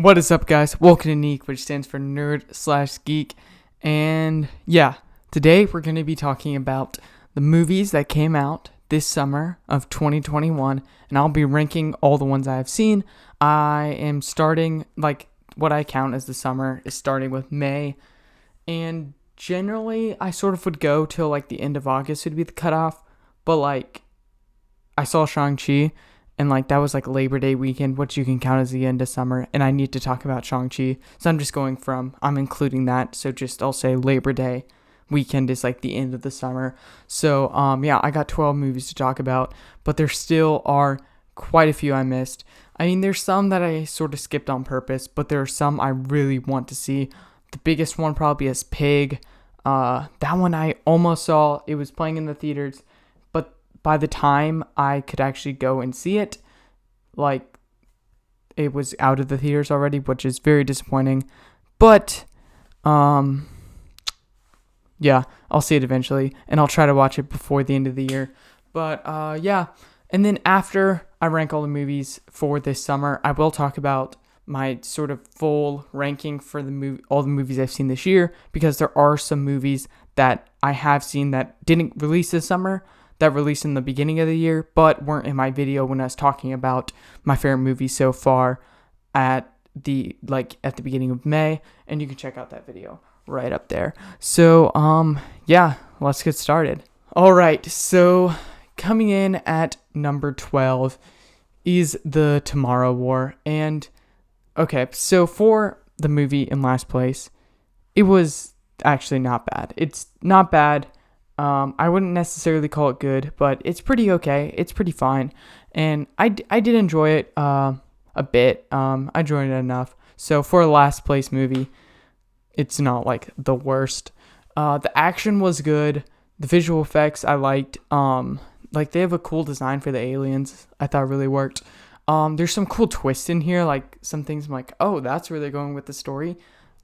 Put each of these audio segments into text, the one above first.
What is up, guys? Welcome to Neek, which stands for Nerd/Geek. And yeah, today we're going to be talking about the movies that came out this summer of 2021, and I'll be ranking all the ones I have seen. I am starting, what I count as the summer is starting with May, and generally I sort of would go till the end of August would be the cutoff, but I saw ShangChi. And that was Labor Day weekend, which you can count as the end of summer. And I need to talk about ShangChi. So I'm including that. So I'll say Labor Day weekend is the end of the summer. So I got 12 movies to talk about. But there still are quite a few I missed. I mean, there's some that I sort of skipped on purpose. But there are some I really want to see. The biggest one probably is Pig. That one I almost saw. It was playing in the theaters. By the time I could actually go and see it, it was out of the theaters already, which is very disappointing. But, yeah, I'll see it eventually, and I'll try to watch it before the end of the year. But, yeah, and then after I rank all the movies for this summer, I will talk about my sort of full ranking for all the movies I've seen this year, because there are some movies that I have seen that didn't release this summer, that released in the beginning of the year, but weren't in my video when I was talking about my favorite movies so far at the beginning of May, and you can check out that video right up there. So, yeah, let's get started. All right, so coming in at number 12 is The Tomorrow War, and okay, so for the movie in last place, it was actually not bad. It's not bad. I wouldn't necessarily call it good, but it's pretty okay. It's pretty fine. And I did enjoy it a bit. I enjoyed it enough. So for a last place movie, it's not the worst. The action was good. The visual effects I liked. They have a cool design for the aliens. I thought really worked. There's some cool twists in here. Some things I'm oh, that's where they're going with the story.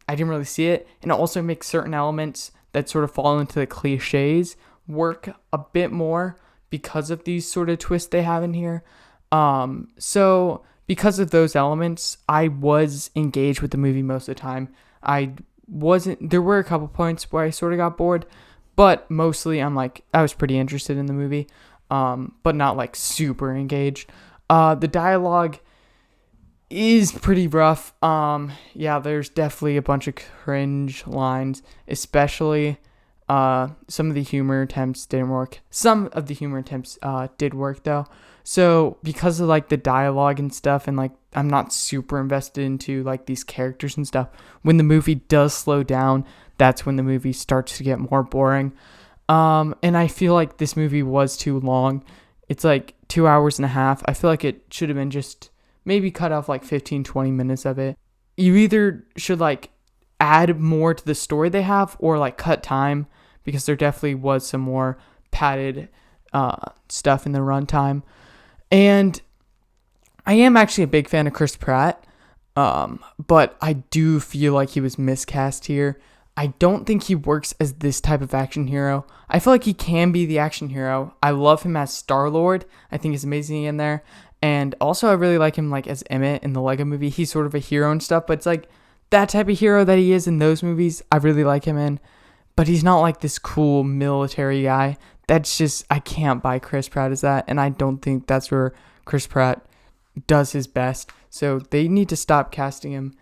I didn't really see it. And it also makes certain elements that sort of fall into the cliches work a bit more because of these sort of twists they have in here. So because of those elements, I was engaged with the movie most of the time. There were a couple points where I sort of got bored, but mostly I was pretty interested in the movie, but not super engaged. The dialogue is pretty rough. Yeah, there's definitely a bunch of cringe lines, especially some of the humor attempts didn't work. Some of the humor attempts did work though. So because of the dialogue and stuff, and I'm not super invested into these characters and stuff, when the movie does slow down, that's when the movie starts to get more boring. And I feel this movie was too long. It's 2 hours and a half. I feel it should have been just maybe cut off 15-20 minutes of it. You either should add more to the story they have, or cut time, because there definitely was some more padded stuff in the runtime. And I am actually a big fan of Chris Pratt, but I do feel he was miscast here. I don't think he works as this type of action hero. I feel he can be the action hero. I love him as Star-Lord. I think he's amazing in there. And also I really like him as Emmett in the Lego movie. He's sort of a hero and stuff, but it's that type of hero that he is in those movies, I really like him in. But he's not this cool military guy. That's just, I can't buy Chris Pratt as that, and I don't think that's where Chris Pratt does his best. So they need to stop casting him.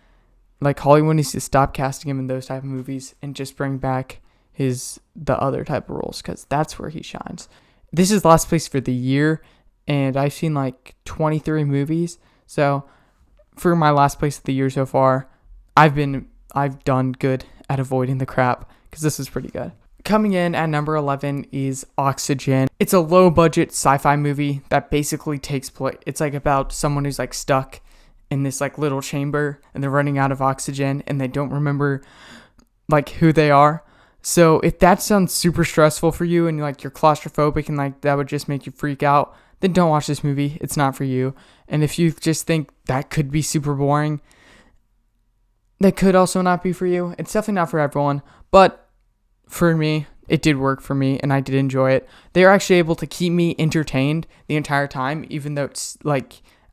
Hollywood needs to stop casting him in those type of movies and just bring back the other type of roles, because that's where he shines. This is last place for the year, and I've seen 23 movies. So for my last place of the year so far, I've done good at avoiding the crap, because this is pretty good. Coming in at number 11 is Oxygen. It's a low budget sci-fi movie that basically takes place. It's about someone who's stuck in this little chamber, and they're running out of oxygen, and they don't remember who they are. So if that sounds super stressful for you, and you're claustrophobic, and that would just make you freak out, then don't watch this movie. It's not for you. And if you just think that could be super boring, that could also not be for you. It's definitely not for everyone, but for me, it did work for me, and I did enjoy it. They are actually able to keep me entertained the entire time, even though it's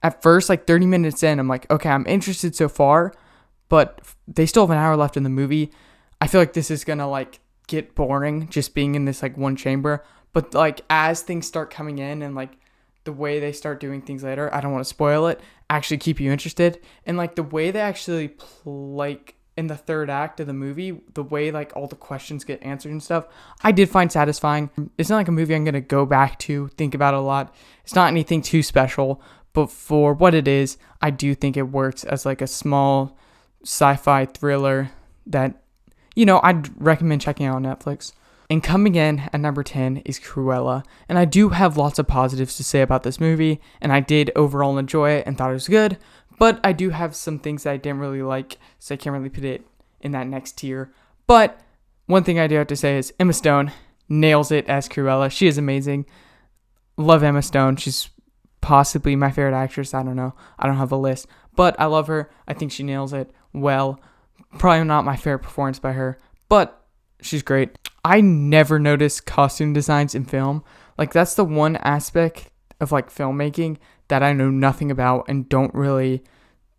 at first, like 30 minutes in, I'm like, okay, I'm interested so far, but they still have an hour left in the movie. I feel like this is gonna like get boring just being in this like one chamber. But like as things start coming in and like the way they start doing things later, I don't want to spoil it, actually keep you interested. And like the way they actually like in the third act of the movie, the way like all the questions get answered and stuff, I did find satisfying. It's not like a movie I'm gonna go back to, think about a lot. It's not anything too special, but for what it is, I do think it works as like a small sci-fi thriller that, I'd recommend checking out on Netflix. And coming in at number 10 is Cruella. And I do have lots of positives to say about this movie, and I did overall enjoy it and thought it was good, but I do have some things that I didn't really like, so I can't really put it in that next tier. But one thing I do have to say is Emma Stone nails it as Cruella. She is amazing. Love Emma Stone. She's possibly my favorite actress. I don't know. I don't have a list, but I love her. I think she nails it well. Probably not my favorite performance by her, but she's great. I never notice costume designs in film. Like, that's the one aspect of like filmmaking that I know nothing about and don't really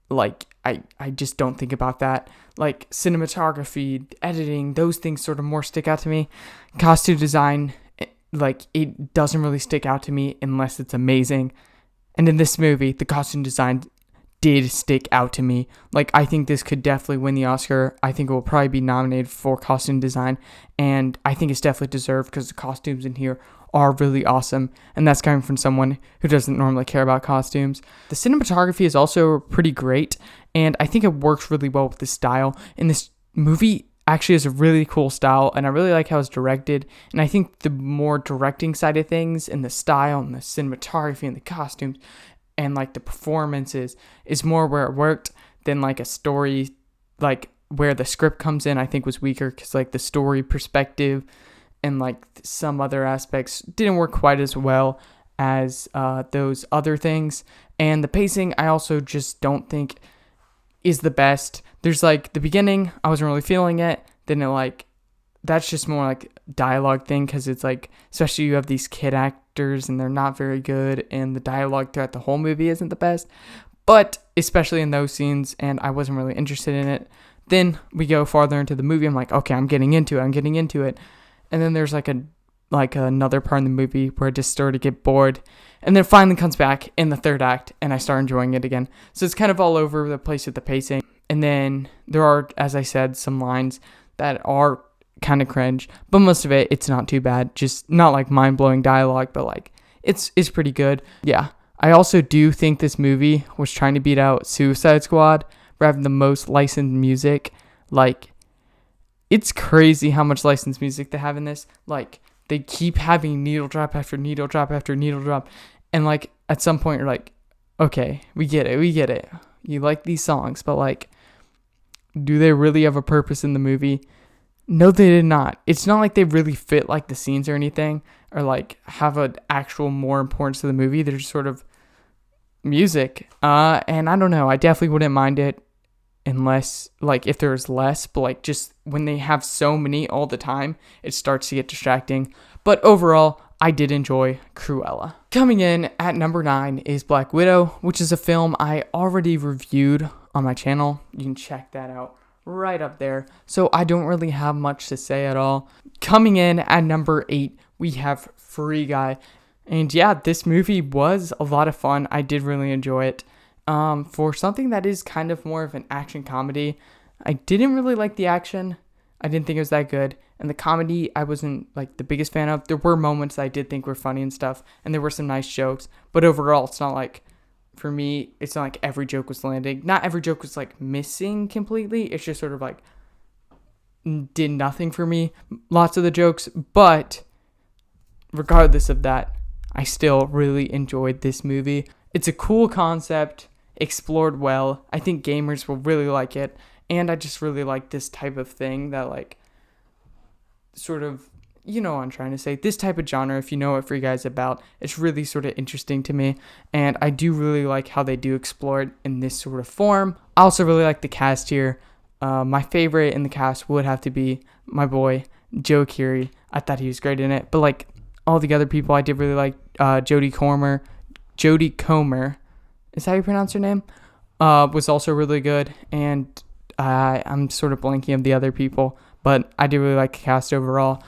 like. I just don't think about that. Like cinematography, editing, those things sort of more stick out to me. Costume design, like, it doesn't really stick out to me unless it's amazing. And in this movie, the costume design did stick out to me. Like, I think this could definitely win the Oscar. I think it will probably be nominated for costume design, and I think it's definitely deserved because the costumes in here are really awesome, and that's coming from someone who doesn't normally care about costumes. The cinematography is also pretty great, and I think it works really well with the style. And this movie actually has a really cool style, and I really like how it's directed. And I think the more directing side of things and the style and the cinematography and the costumes and like the performances is more where it worked than like a story, like where the script comes in, I think was weaker because like the story perspective and like some other aspects didn't work quite as well as those other things. And the pacing, I also just don't think is the best. There's like the beginning, I wasn't really feeling it. Then it like, that's just more like dialogue thing because it's like, especially you have these kid actors and they're not very good, and the dialogue throughout the whole movie isn't the best, but especially in those scenes, and I wasn't really interested in it. Then we go farther into the movie, I'm like, okay, I'm getting into it, and then there's like another part in the movie where I just started to get bored, and then it finally comes back in the third act and I start enjoying it again. So it's kind of all over the place with the pacing. And then there are, as I said, some lines that are kind of cringe, but most of it's not too bad. Just not like mind-blowing dialogue, but like it's pretty good. Yeah, I also do think this movie was trying to beat out Suicide Squad for having the most licensed music. Like, it's crazy how much licensed music they have in this. Like, they keep having needle drop after needle drop after needle drop, and like at some point you're like, okay, we get it, you like these songs, but like, do they really have a purpose in the movie? No, they did not. It's not like they really fit like the scenes or anything, or like have an actual more importance to the movie. They're just sort of music. And I don't know. I definitely wouldn't mind it unless like if there's less, but like just when they have so many all the time, it starts to get distracting. But overall, I did enjoy Cruella. Coming in at number 9 is Black Widow, which is a film I already reviewed on my channel. You can check that out right up there. So I don't really have much to say at all. Coming in at number 8, we have Free Guy. And yeah, this movie was a lot of fun. I did really enjoy it. For something that is kind of more of an action comedy, I didn't really like the action. I didn't think it was that good. And the comedy, I wasn't like the biggest fan of. There were moments that I did think were funny and stuff, and there were some nice jokes. But overall, it's not like, for me, it's not like every joke was landing. Not every joke was like missing completely. It's just sort of like did nothing for me. Lots of the jokes, but regardless of that, I still really enjoyed this movie. It's a cool concept, explored well. I think gamers will really like it, and I just really like this type of thing that like sort of, you know what I'm trying to say, this type of genre, if you know what Free Guy is about, it's really sort of interesting to me, and I do really like how they do explore it in this sort of form. I also really like the cast here. My favorite in the cast would have to be my boy, Joe Keery. I thought he was great in it, but like all the other people I did really like, Jodie Comer, is how you pronounce her name, was also really good. And I'm sort of blanking of the other people, but I do really like the cast overall.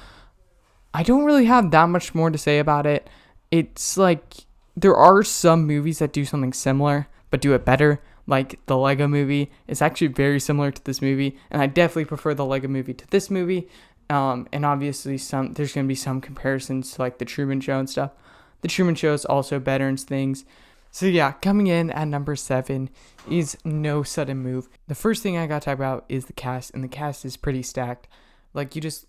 I don't really have that much more to say about it. It's like there are some movies that do something similar but do it better. Like the Lego movie is actually very similar to this movie, and I definitely prefer the Lego movie to this movie. And obviously there's going to be some comparisons to like the Truman Show and stuff. The Truman Show is also better in things. So yeah, coming in at number 7 is No Sudden Move. The first thing I got to talk about is the cast, and the cast is pretty stacked. Like you just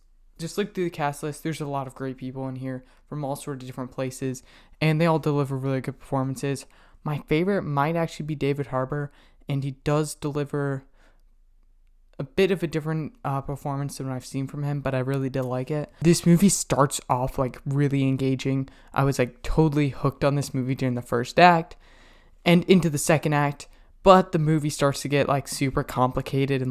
look through the cast list. There's a lot of great people in here from all sorts of different places, and they all deliver really good performances. My favorite might actually be David Harbour, and he does deliver a bit of a different performance than what I've seen from him, but I really did like it. This movie starts off like really engaging. I was like totally hooked on this movie during the first act and into the second act, but the movie starts to get like super complicated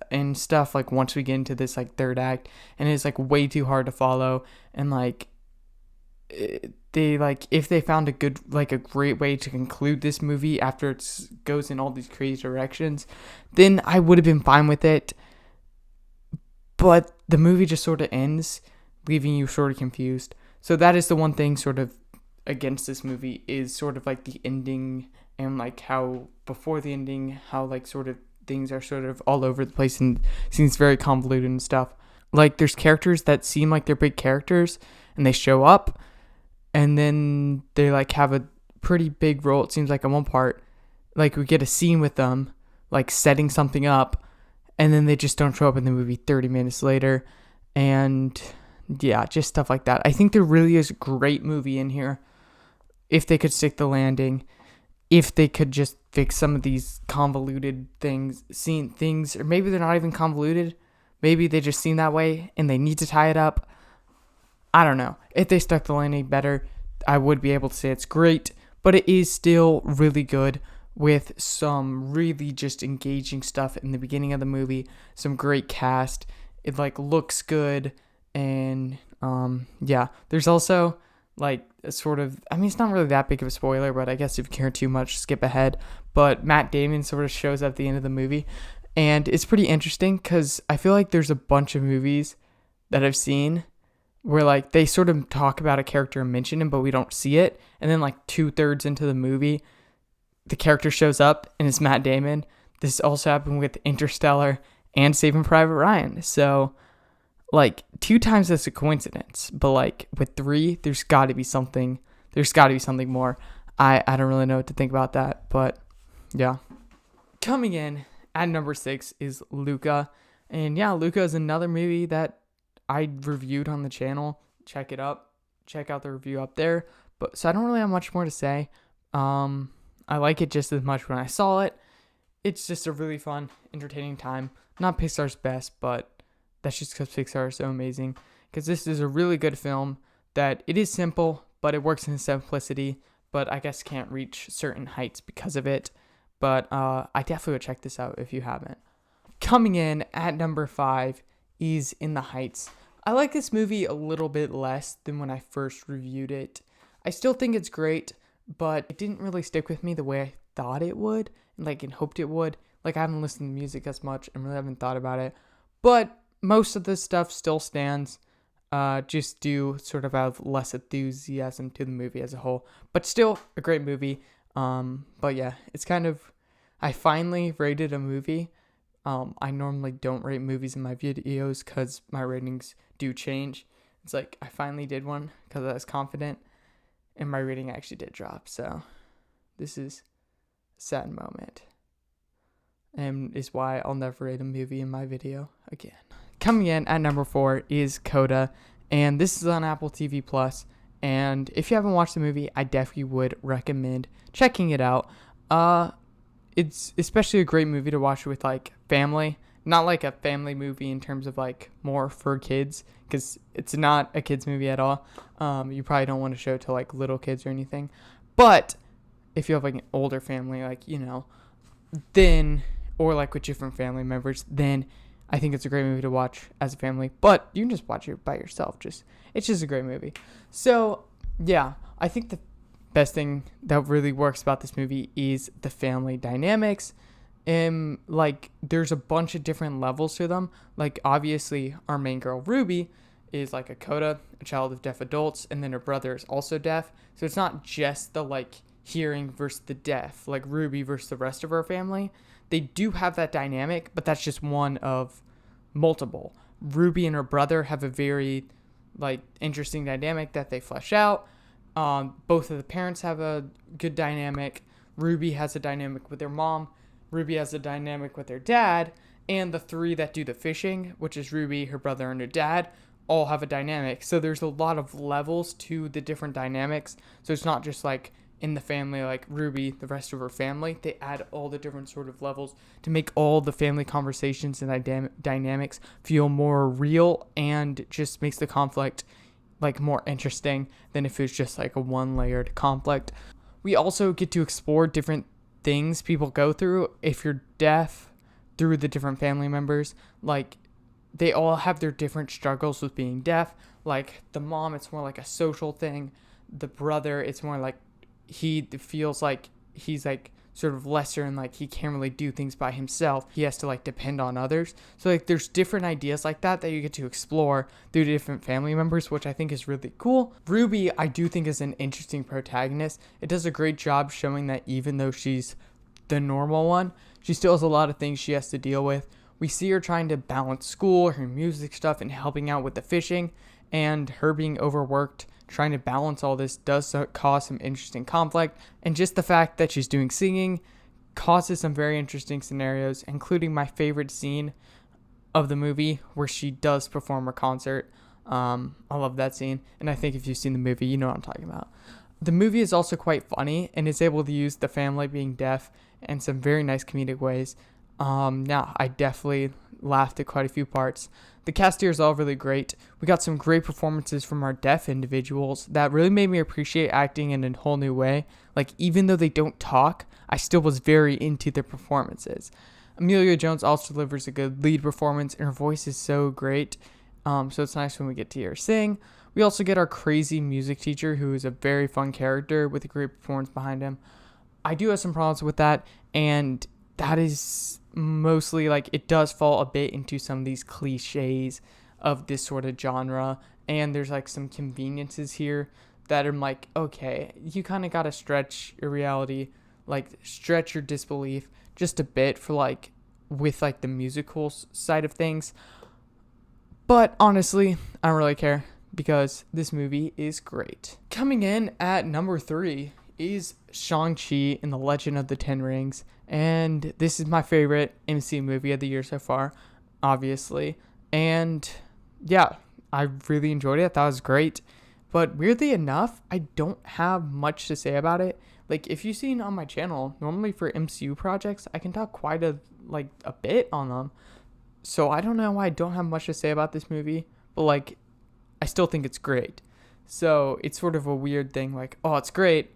and stuff like once we get into this like third act, and it's like way too hard to follow. And like they like if they found a great way to conclude this movie after it goes in all these crazy directions, then I would have been fine with it. But the movie just sort of ends, leaving you sort of confused. So that is the one thing sort of against this movie, is sort of like the ending, and like how before the ending, how like sort of things are sort of all over the place and seems very convoluted and stuff. Like there's characters that seem like they're big characters and they show up, and then they like have a pretty big role, it seems like, in one part. Like we get a scene with them like setting something up, and then they just don't show up in the movie 30 minutes later. And yeah, just stuff like that. I think there really is a great movie in here if they could stick the landing, if they could just fix some of these convoluted things, or maybe they're not even convoluted. Maybe they just seem that way and they need to tie it up. I don't know. If they stuck the landing better, I would be able to say it's great, but it is still really good with some really just engaging stuff in the beginning of the movie, some great cast. It like looks good, and yeah, there's also like a sort of, I mean, it's not really that big of a spoiler, but I guess if you care too much, skip ahead. But Matt Damon sort of shows up at the end of the movie, and it's pretty interesting because I feel like there's a bunch of movies that I've seen where like they sort of talk about a character and mention him, but we don't see it. And then like 2/3 into the movie, the character shows up and it's Matt Damon. This also happened with Interstellar and Saving Private Ryan. So like 2 times that's a coincidence, but like with 3, there's got to be something. There's got to be something more. I don't really know what to think about that, but yeah. Coming in at number 6 is Luca. And yeah, Luca is another movie that I reviewed on the channel. Check it up. Check out the review up there. But so I don't really have much more to say. I like it just as much when I saw it. It's just a really fun, entertaining time. Not Pixar's best, but that's just because Pixar is so amazing. Because this is a really good film that it is simple, but it works in simplicity. But I guess can't reach certain heights because of it. But I definitely would check this out if you haven't. Coming in at number 5 is In the Heights. I like this movie a little bit less than when I first reviewed it. I still think it's great, but it didn't really stick with me the way I thought it would, and hoped it would. Like, I haven't listened to music as much and really haven't thought about it. But most of the stuff still stands. Just do sort of have less enthusiasm to the movie as a whole. But still a great movie. But yeah, it's kind of, I finally rated a movie. I normally don't rate movies in my videos because my ratings do change. It's like I finally did one because I was confident, and my rating actually did drop. So this is a sad moment, and is why I'll never rate a movie in my video again. Coming in at number 4 is Coda, and this is on Apple TV Plus. And if you haven't watched the movie, I definitely would recommend checking it out. It's especially a great movie to watch with like family, not like a family movie in terms of like more for kids, because it's not a kids movie at all. You probably don't want to show it to like little kids or anything, but if you have like an older family, like, you know, then, or like with different family members, then I think it's a great movie to watch as a family. But you can just watch it by yourself. It's just a great movie. So yeah, I think the best thing that really works about this movie is the family dynamics. Like, there's a bunch of different levels to them. Like, obviously, our main girl, Ruby, is like a Coda, a child of deaf adults, and then her brother is also deaf. So it's not just the, like, hearing versus the deaf, like Ruby versus the rest of her family. They do have that dynamic, but that's just one of multiple. Ruby and her brother have a very, like, interesting dynamic that they flesh out. Both of the parents have a good dynamic. Ruby has a dynamic with their mom. Ruby has a dynamic with her dad. And the three that do the fishing, which is Ruby, her brother, and her dad, all have a dynamic. So there's a lot of levels to the different dynamics. So it's not just like in the family, like Ruby, the rest of her family. They add all the different sort of levels to make all the family conversations and dynamics feel more real, and just makes the conflict like more interesting than if it's just like a one-layered conflict. We also get to explore different things people go through if you're deaf through the different family members. Like, they all have their different struggles with being deaf. Like, the mom, it's more like a social thing. The brother, it's more like he feels like he's like sort of lesser and like he can't really do things by himself. He has to like depend on others. So like there's different ideas like that you get to explore through different family members, which I think is really cool. Ruby, I do think, is an interesting protagonist. It does a great job showing that even though she's the normal one, she still has a lot of things she has to deal with. We see her trying to balance school, her music stuff, and helping out with the fishing, and her being overworked. Trying to balance all this does cause some interesting conflict, and just the fact that she's doing singing causes some very interesting scenarios, including my favorite scene of the movie where she does perform a concert. I love that scene, and I think if you've seen the movie, you know what I'm talking about. The movie is also quite funny, and is able to use the family being deaf in some very nice comedic ways. Now, I definitely laughed at quite a few parts. The cast here is all really great. We got some great performances from our deaf individuals that really made me appreciate acting in a whole new way. Like, even though they don't talk, I still was very into their performances. Amelia Jones also delivers a good lead performance, and her voice is so great. So it's nice when we get to hear her sing. We also get our crazy music teacher, who is a very fun character with a great performance behind him. I do have some problems with that, and that is mostly like it does fall a bit into some of these cliches of this sort of genre, and there's like some conveniences here that are like, okay, you kind of got to stretch your reality, like stretch your disbelief just a bit for like with like the musical side of things. But honestly, I don't really care because this movie is great. Coming in at number 3 is ShangChi and the Legend of the Ten Rings. And this is my favorite MCU movie of the year so far, obviously. And yeah, I really enjoyed it. I thought it was great. But weirdly enough, I don't have much to say about it. Like, if you've seen on my channel, normally for MCU projects, I can talk quite a bit on them. So I don't know why I don't have much to say about this movie. But like, I still think it's great. So it's sort of a weird thing. Like, oh, it's great.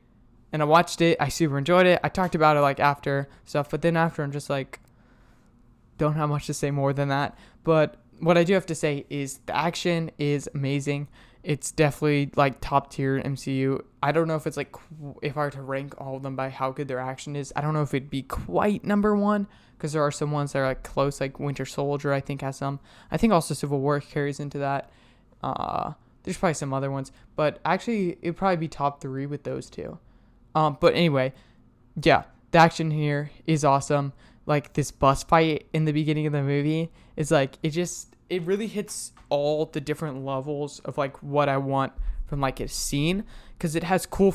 And I watched it. I super enjoyed it. I talked about it like after stuff. But then after, I'm just like, don't have much to say more than that. But what I do have to say is the action is amazing. It's definitely like top tier MCU. I don't know if it's like, if I were to rank all of them by how good their action is, I don't know if it'd be quite number 1. Because there are some ones that are like close, like Winter Soldier, I think has some. I think also Civil War carries into that. There's probably some other ones. But actually, it'd probably be top 3 with those two. But anyway, yeah, the action here is awesome. Like, this bus fight in the beginning of the movie is like, it really hits all the different levels of like what I want from like a scene, because it has cool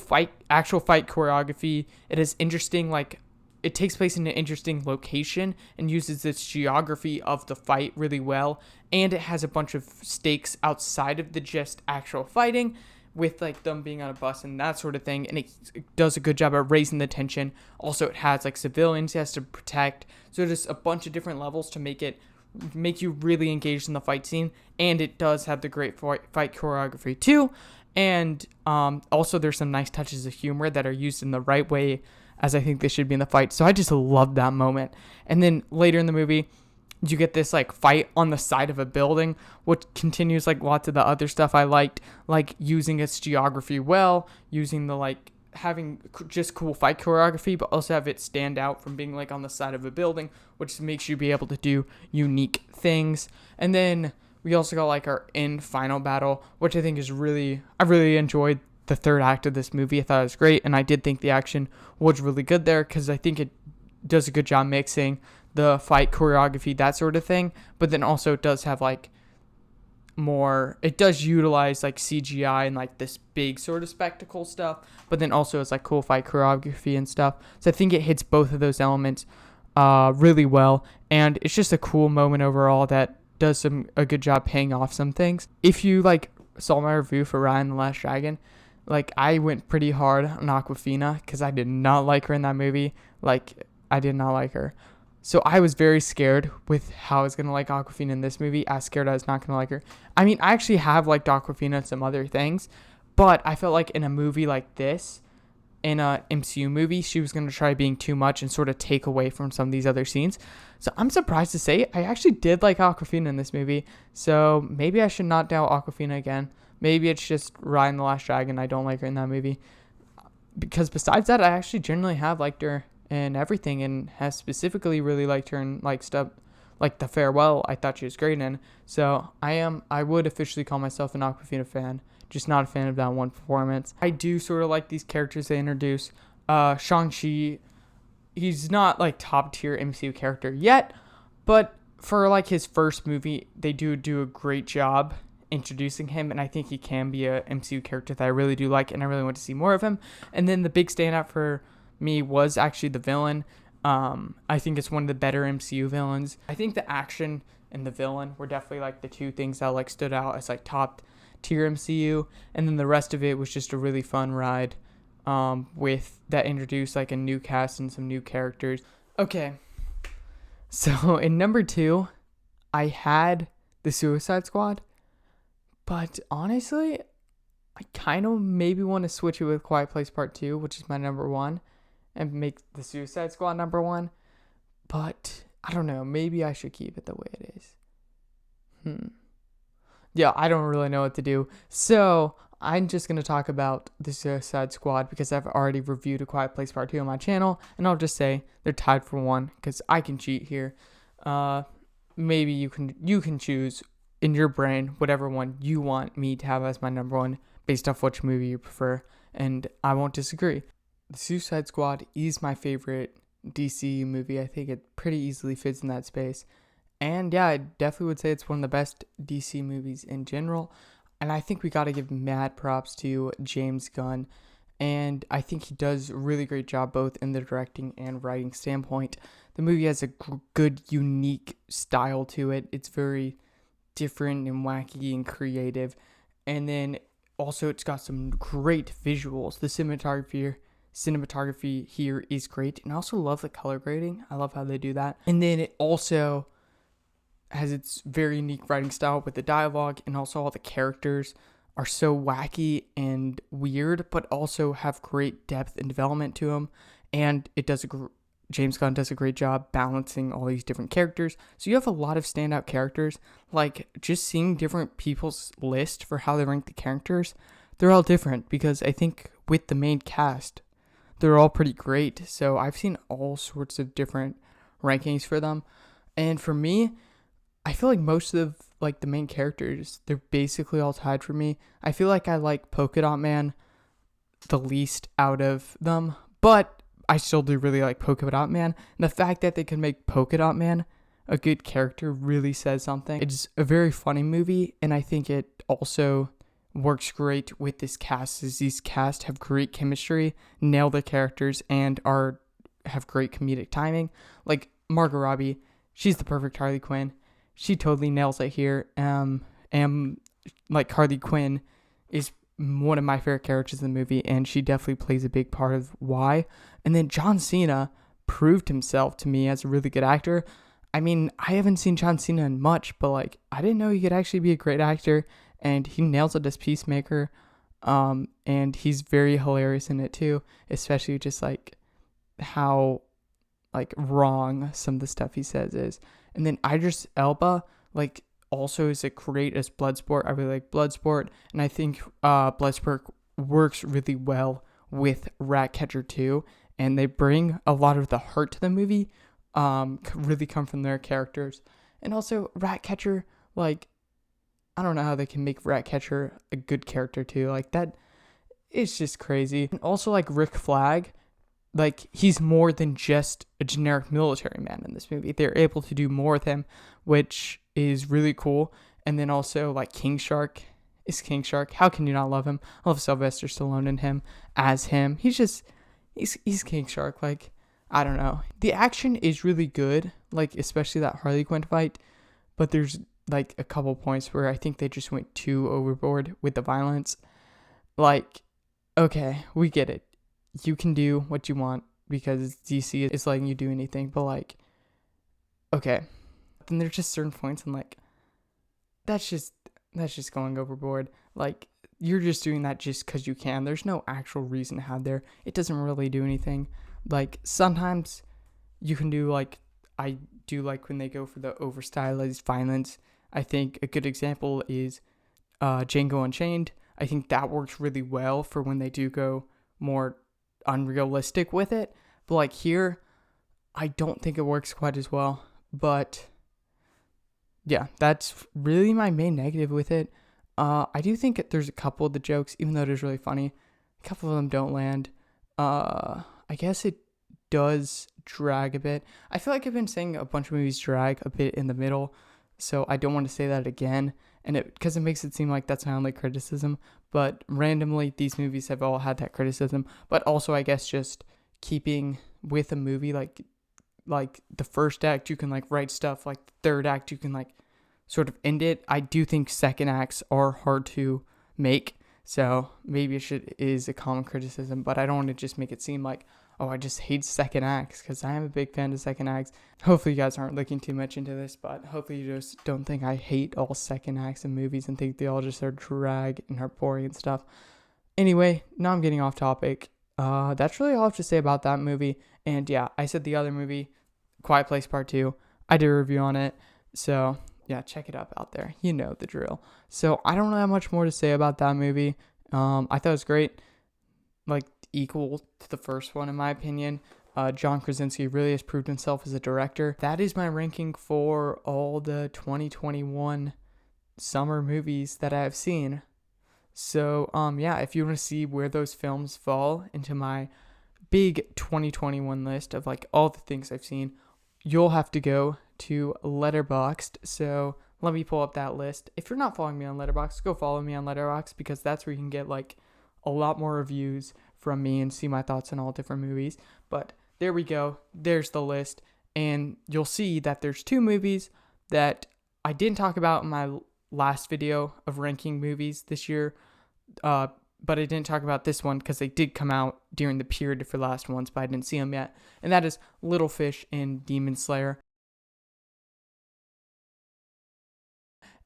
actual fight choreography. It is interesting, like it takes place in an interesting location and uses its geography of the fight really well. And it has a bunch of stakes outside of the just actual fighting, with like them being on a bus and that sort of thing, and it does a good job at raising the tension. Also, it has like civilians it has to protect, so there's a bunch of different levels to make you really engaged in the fight scene. And it does have the great fight choreography too, and also there's some nice touches of humor that are used in the right way, as I think they should be in the fight. So I just love that moment. And then later in the movie, you get this like fight on the side of a building, which continues like lots of the other stuff I liked, like using its geography well, using the like having just cool fight choreography, but also have it stand out from being like on the side of a building, which makes you be able to do unique things. And then we also got like our final battle, which I think is I really enjoyed the third act of this movie. I thought it was great, and I did think the action was really good there, because I think it does a good job mixing the fight choreography, that sort of thing, but then also it does have like it does utilize like CGI and like this big sort of spectacle stuff, but then also it's like cool fight choreography and stuff. So I think it hits both of those elements really well, and it's just a cool moment overall that does a good job paying off some things. If you like saw my review for Raya and the Last Dragon, like I went pretty hard on Awkwafina because I did not like her in that movie. Like I did not like her. So I was very scared with how I was going to like Awkwafina in this movie. As scared I was not going to like her. I mean, I actually have liked Awkwafina in some other things, but I felt like in a movie like this, in a MCU movie, she was going to try being too much and sort of take away from some of these other scenes. So I'm surprised to say I actually did like Awkwafina in this movie. So maybe I should not doubt Awkwafina again. Maybe it's just Raya and the Last Dragon. I don't like her in that movie. Because besides that, I actually generally have liked her and everything, and has specifically really liked her in like stuff like The Farewell. I thought she was great in. So I would officially call myself an Awkwafina fan, just not a fan of that one performance. I do sort of like these characters they introduce. ShangChi, he's not like top tier MCU character yet, but for like his first movie, they do a great job introducing him, and I think he can be a MCU character that I really do like, and I really want to see more of him. And then the big standout for me was actually the villain. I think it's one of the better MCU villains. I think the action and the villain were definitely like the two things that like stood out as like top tier MCU, and then the rest of it was just a really fun ride with that introduced like a new cast and some new characters. Okay, so in number 2 I had the Suicide Squad, but honestly I kind of maybe want to switch it with Quiet Place Part 2, which is my number 1, and make the Suicide Squad number 1. But I don't know, maybe I should keep it the way it is. Yeah, I don't really know what to do. So I'm just going to talk about the Suicide Squad because I've already reviewed A Quiet Place Part 2 on my channel, and I'll just say they're tied for 1 because I can cheat here. Maybe you can choose in your brain whatever one you want me to have as my number 1 based off which movie you prefer, and I won't disagree. The Suicide Squad is my favorite DC movie. I think it pretty easily fits in that space. And yeah, I definitely would say it's one of the best DC movies in general. And I think we got to give mad props to James Gunn. And I think he does a really great job both in the directing and writing standpoint. The movie has a good, unique style to it. It's very different and wacky and creative. And then also it's got some great visuals. The cinematography here is great, and I also love the color grading. I love how they do that. And then it also has its very unique writing style with the dialogue, and also all the characters are so wacky and weird, but also have great depth and development to them. And James Gunn does a great job balancing all these different characters. So you have a lot of standout characters. Like just seeing different people's list for how they rank the characters, they're all different because I think with the main cast, they're all pretty great. So I've seen all sorts of different rankings for them. And for me, I feel like most of like the main characters, they're basically all tied for me. I feel like I like Polka Dot Man the least out of them, but I still do really like Polka Dot Man. And the fact that they can make Polka Dot Man a good character really says something. It's a very funny movie, and I think it also works great with this cast, as these cast have great chemistry, nail the characters, and have great comedic timing. Like Margot Robbie, she's the perfect Harley Quinn. She totally nails it here. And like Harley Quinn is one of my favorite characters in the movie, and she definitely plays a big part of why. And then John Cena proved himself to me as a really good actor. I mean, I haven't seen John Cena in much, but like I didn't know he could actually be a great actor. And he nails it as Peacemaker, and he's very hilarious in it too, especially just like how like wrong some of the stuff he says is. And then Idris Elba like also is a great as Bloodsport. I really like Bloodsport, and I think Bloodsport works really well with Ratcatcher 2, and they bring a lot of the heart to the movie, really come from their characters. And also, Ratcatcher, like, I don't know how they can make Ratcatcher a good character too. Like, that is just crazy. And also, like, Rick Flag, like, he's more than just a generic military man in this movie. They're able to do more with him, which is really cool. And then also, like, King Shark is King Shark. How can you not love him? I love Sylvester Stallone in him as him. He's King Shark. Like, I don't know. The action is really good, like, especially that Harley Quinn fight. But there's, like, a couple points where I think they just went too overboard with the violence. Like, okay, we get it. You can do what you want because DC is letting you do anything. But, like, okay. Then there's just certain points and, like, that's just going overboard. Like, you're just doing that just because you can. There's no actual reason to have there. It doesn't really do anything. Like, sometimes you can do, like, I do like when they go for the over-stylized violence. I think a good example is Django Unchained. I think that works really well for when they do go more unrealistic with it. But, like, here, I don't think it works quite as well. But yeah, that's really my main negative with it. I do think there's a couple of the jokes, even though it is really funny, a couple of them don't land. I guess it does drag a bit. I feel like I've been saying a bunch of movies drag a bit in the middle, so I don't want to say that again, and because it makes it seem like that's my only criticism. But randomly, these movies have all had that criticism. But also, I guess just keeping with a movie, like the first act, you can, like, write stuff. Like, the third act, you can, like, sort of end it. I do think second acts are hard to make, so maybe it is a common criticism, but I don't want to just make it seem like, oh, I just hate second acts, because I am a big fan of second acts. Hopefully you guys aren't looking too much into this, but hopefully you just don't think I hate all second acts in movies and think they all just are drag and are boring and stuff. Anyway, now I'm getting off topic. That's really all I have to say about that movie. And yeah, I said the other movie, Quiet Place Part 2, I did a review on it, so yeah, check it out there. You know the drill. So I don't know how much more to say about that movie. I thought it was great, like, equal to the first one in my opinion. John Krasinski really has proved himself as a director. That is my ranking for all the 2021 summer movies that I have seen. So yeah, if you want to see where those films fall into my big 2021 list of, like, all the things I've seen, you'll have to go to Letterboxd. So let me pull up that list. If you're not following me on Letterboxd, go follow me on Letterboxd, because that's where you can get, like, a lot more reviews from me and see my thoughts on all different movies. But there we go. There's the list. And you'll see that there's two movies that I didn't talk about in my last video of ranking movies this year. But I didn't talk about this one because they did come out during the period for the last ones, but I didn't see them yet. And that is Little Fish and Demon Slayer.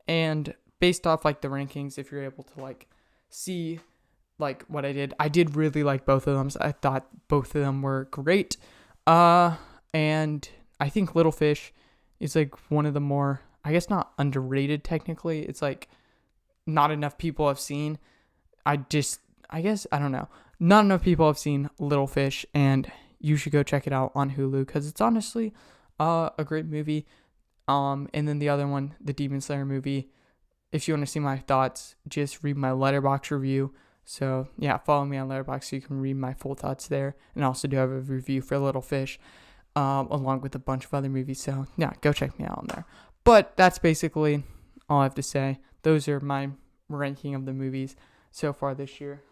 And based off, like, the rankings, if you're able to, like, see, like, what I did really like both of them. So I thought both of them were great. And I think Little Fish is, like, one of the more, I guess, not underrated technically. It's, like, not enough people have seen. I don't know. Not enough people have seen Little Fish, and you should go check it out on Hulu, because it's honestly a great movie. And then the other one, the Demon Slayer movie, if you want to see my thoughts, just read my Letterboxd review. So yeah, follow me on Letterboxd so you can read my full thoughts there. And I also do have a review for Little Fish, along with a bunch of other movies. So yeah, go check me out on there. But that's basically all I have to say. Those are my ranking of the movies so far this year.